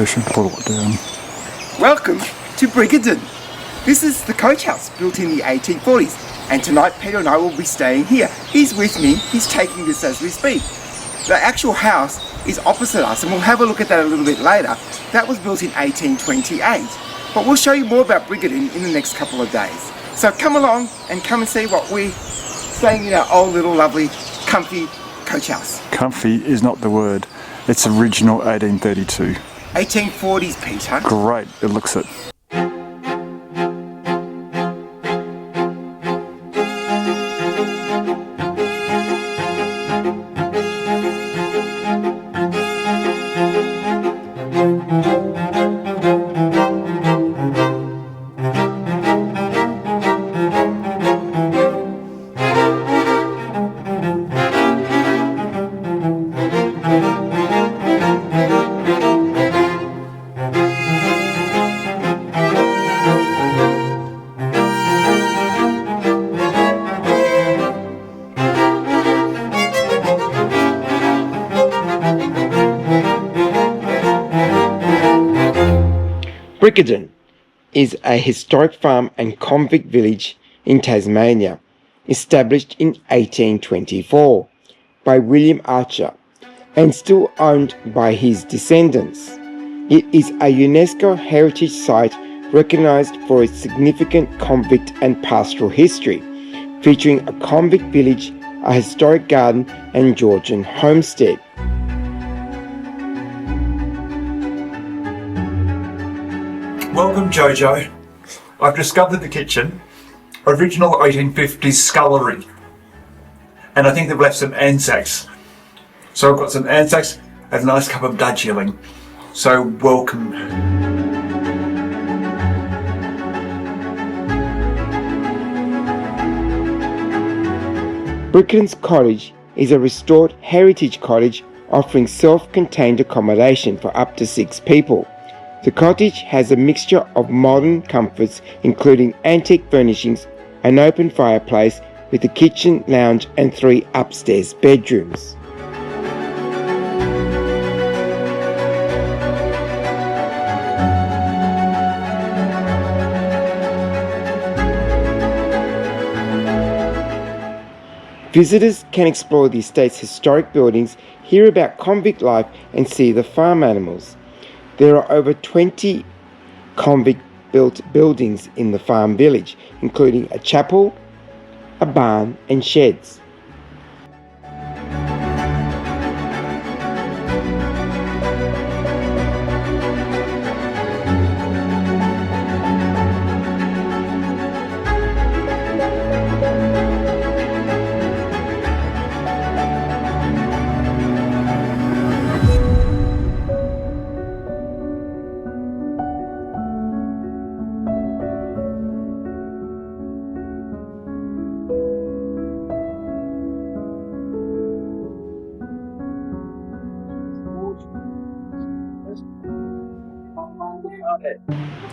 station. Pull it down. Welcome to Brickendon. This is the coach house built in the 1840s, and tonight Peter and I will be staying here. He's with me, he's taking this as we speak. The actual house is opposite us, and we'll have a look at that a little bit later. That was built in 1828, but we'll show you more about Brickendon in the next couple of days. So come along and come and see what we're staying in our old little lovely comfy coach house. Comfy is not the word. It's original 1832. 1840s, Peter. Great, it looks it. Brickendon is a historic farm and convict village in Tasmania, established in 1824 by William Archer and still owned by his descendants. It is a UNESCO Heritage Site recognised for its significant convict and pastoral history, featuring a convict village, a historic garden and Georgian homestead. Welcome, Jojo. I've discovered the kitchen, original 1850s scullery, and I think they've left some Anzacs. So I've got some Anzacs and a nice cup of Darjeeling. So welcome. Brickendon's cottage is a restored heritage cottage offering self-contained accommodation for up to 6 people. The cottage has a mixture of modern comforts including antique furnishings, an open fireplace with a kitchen, lounge and 3 upstairs bedrooms. Visitors can explore the estate's historic buildings, hear about convict life and see the farm animals. There are over 20 convict-built buildings in the farm village, including a chapel, a barn and sheds.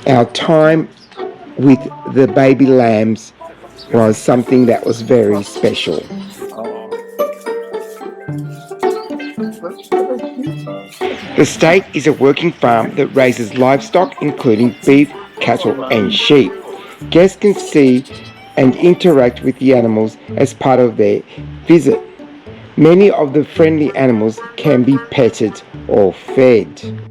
Our time with the baby lambs was something that was very special. The estate is a working farm that raises livestock including beef, cattle and sheep. Guests can see and interact with the animals as part of their visit. Many of the friendly animals can be petted or fed.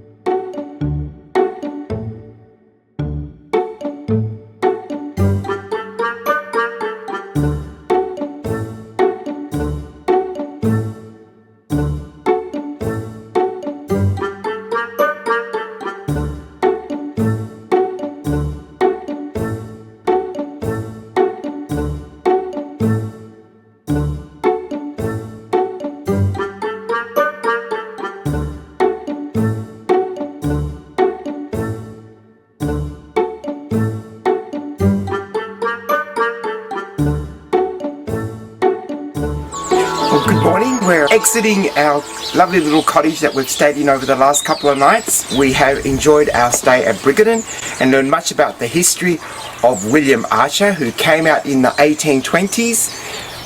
Good morning. We're exiting our lovely little cottage that we've stayed in over the last couple of nights. We have enjoyed our stay at Brickendon and learned much about the history of William Archer, who came out in the 1820s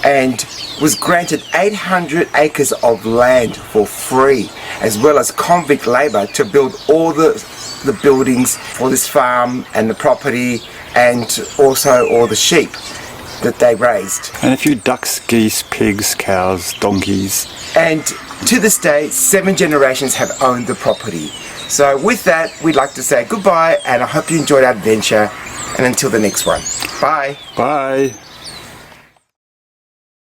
and was granted 800 acres of land for free, as well as convict labour to build all the buildings for this farm and the property, and also all the sheep that they raised. And a few ducks, geese, pigs, cows, donkeys. And to this day, 7 generations have owned the property. So with that, we'd like to say goodbye, and I hope you enjoyed our adventure, and until the next one. Bye. Bye.